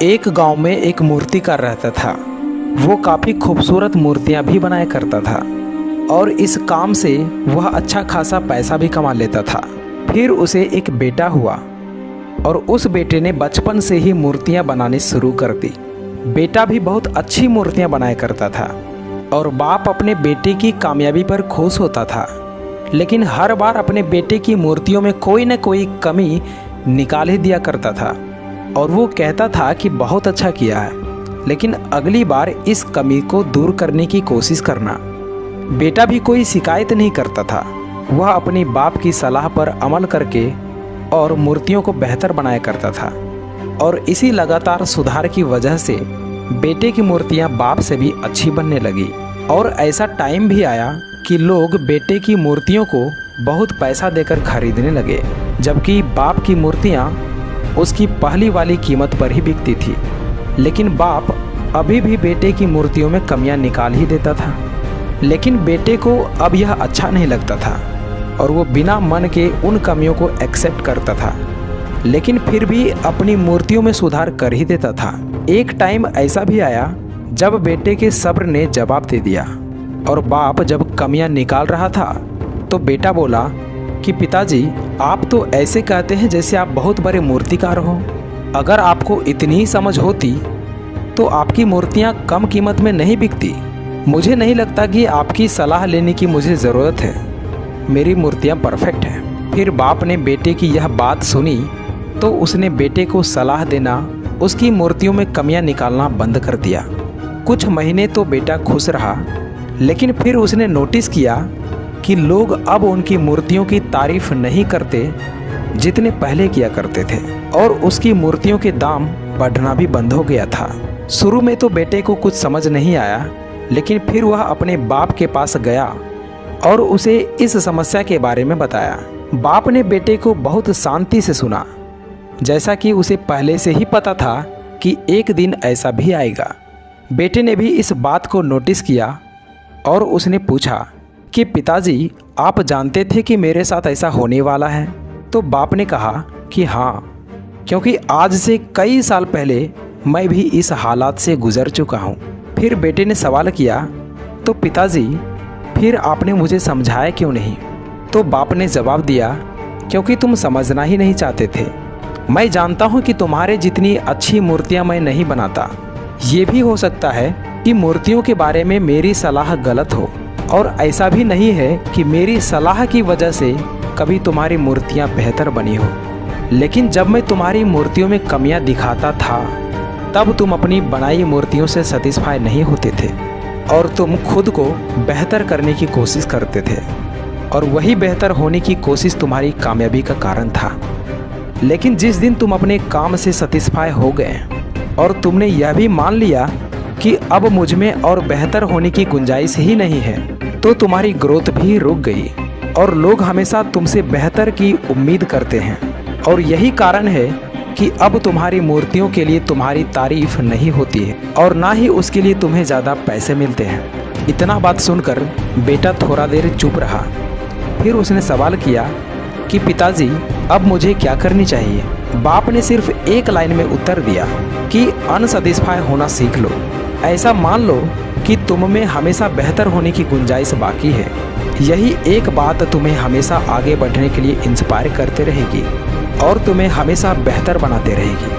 एक गांव में एक मूर्तिकार रहता था। वो काफ़ी खूबसूरत मूर्तियां भी बनाया करता था और इस काम से वह अच्छा खासा पैसा भी कमा लेता था। फिर उसे एक बेटा हुआ और उस बेटे ने बचपन से ही मूर्तियां बनानी शुरू कर दी। बेटा भी बहुत अच्छी मूर्तियां बनाया करता था और बाप अपने बेटे की कामयाबी पर खुश होता था, लेकिन हर बार अपने बेटे की मूर्तियों में कोई न कोई कमी निकाल ही दिया करता था और वो कहता था कि बहुत अच्छा किया है, लेकिन अगली बार इस कमी को दूर करने की कोशिश करना। बेटा भी कोई शिकायत नहीं करता था। वह अपनी बाप की सलाह पर अमल करके और मूर्तियों को बेहतर बनाया करता था और इसी लगातार सुधार की वजह से बेटे की मूर्तियां बाप से भी अच्छी बनने लगी। और ऐसा टाइम भी आया कि लोग बेटे की मूर्तियों को बहुत पैसा देकर खरीदने लगे, जबकि बाप की मूर्तियां उसकी पहली वाली कीमत पर ही बिकती थी। लेकिन बाप अभी भी बेटे की मूर्तियों में कमियां निकाल ही देता था, लेकिन बेटे को अब यह अच्छा नहीं लगता था और वो बिना मन के उन कमियों को एक्सेप्ट करता था, लेकिन फिर भी अपनी मूर्तियों में सुधार कर ही देता था। एक टाइम ऐसा भी आया जब बेटे के सब्र ने जवाब दे दिया और बाप जब कमियां निकाल रहा था तो बेटा बोला कि पिताजी, आप तो ऐसे कहते हैं जैसे आप बहुत बड़े मूर्तिकार हो। अगर आपको इतनी ही समझ होती तो आपकी मूर्तियां कम कीमत में नहीं बिकती। मुझे नहीं लगता कि आपकी सलाह लेने की मुझे ज़रूरत है। मेरी मूर्तियां परफेक्ट हैं। फिर बाप ने बेटे की यह बात सुनी तो उसने बेटे को सलाह देना, उसकी मूर्तियों में कमियां निकालना बंद कर दिया। कुछ महीने तो बेटा खुश रहा, लेकिन फिर उसने नोटिस किया कि लोग अब उनकी मूर्तियों की तारीफ नहीं करते जितने पहले किया करते थे और उसकी मूर्तियों के दाम बढ़ना भी बंद हो गया था। शुरू में तो बेटे को कुछ समझ नहीं आया, लेकिन फिर वह अपने बाप के पास गया और उसे इस समस्या के बारे में बताया। बाप ने बेटे को बहुत शांति से सुना, जैसा कि उसे पहले से ही पता था कि एक दिन ऐसा भी आएगा। बेटे ने भी इस बात को नोटिस किया और उसने पूछा कि पिताजी, आप जानते थे कि मेरे साथ ऐसा होने वाला है? तो बाप ने कहा कि हाँ, क्योंकि आज से कई साल पहले मैं भी इस हालात से गुजर चुका हूँ। फिर बेटे ने सवाल किया, तो पिताजी, फिर आपने मुझे समझाया क्यों नहीं? तो बाप ने जवाब दिया, क्योंकि तुम समझना ही नहीं चाहते थे। मैं जानता हूँ कि तुम्हारे जितनी अच्छी मूर्तियाँ मैं नहीं बनाता। ये भी हो सकता है कि मूर्तियों के बारे में मेरी सलाह गलत हो और ऐसा भी नहीं है कि मेरी सलाह की वजह से कभी तुम्हारी मूर्तियाँ बेहतर बनी हो, लेकिन जब मैं तुम्हारी मूर्तियों में कमियाँ दिखाता था तब तुम अपनी बनाई मूर्तियों से सेटिस्फाई नहीं होते थे और तुम खुद को बेहतर करने की कोशिश करते थे और वही बेहतर होने की कोशिश तुम्हारी कामयाबी का कारण था। लेकिन जिस दिन तुम अपने काम से सेटिस्फाई हो गए और तुमने यह भी मान लिया कि अब मुझ में और बेहतर होने की गुंजाइश ही नहीं है, तो तुम्हारी ग्रोथ भी रुक गई और लोग हमेशा तुमसे बेहतर की उम्मीद करते हैं और यही कारण है कि अब तुम्हारी मूर्तियों के लिए तुम्हारी तारीफ नहीं होती है और ना ही उसके लिए तुम्हें ज़्यादा पैसे मिलते हैं। इतना बात सुनकर बेटा थोड़ा देर चुप रहा। फिर उसने सवाल किया कि पिताजी, अब मुझे क्या करनी चाहिए? बाप ने सिर्फ एक लाइन में उत्तर दिया कि अनसेटिस्फाई होना सीख लो। ऐसा मान लो कि तुम में हमेशा बेहतर होने की गुंजाइश बाकी है। यही एक बात तुम्हें हमेशा आगे बढ़ने के लिए इंस्पायर करते रहेगी और तुम्हें हमेशा बेहतर बनाते रहेगी।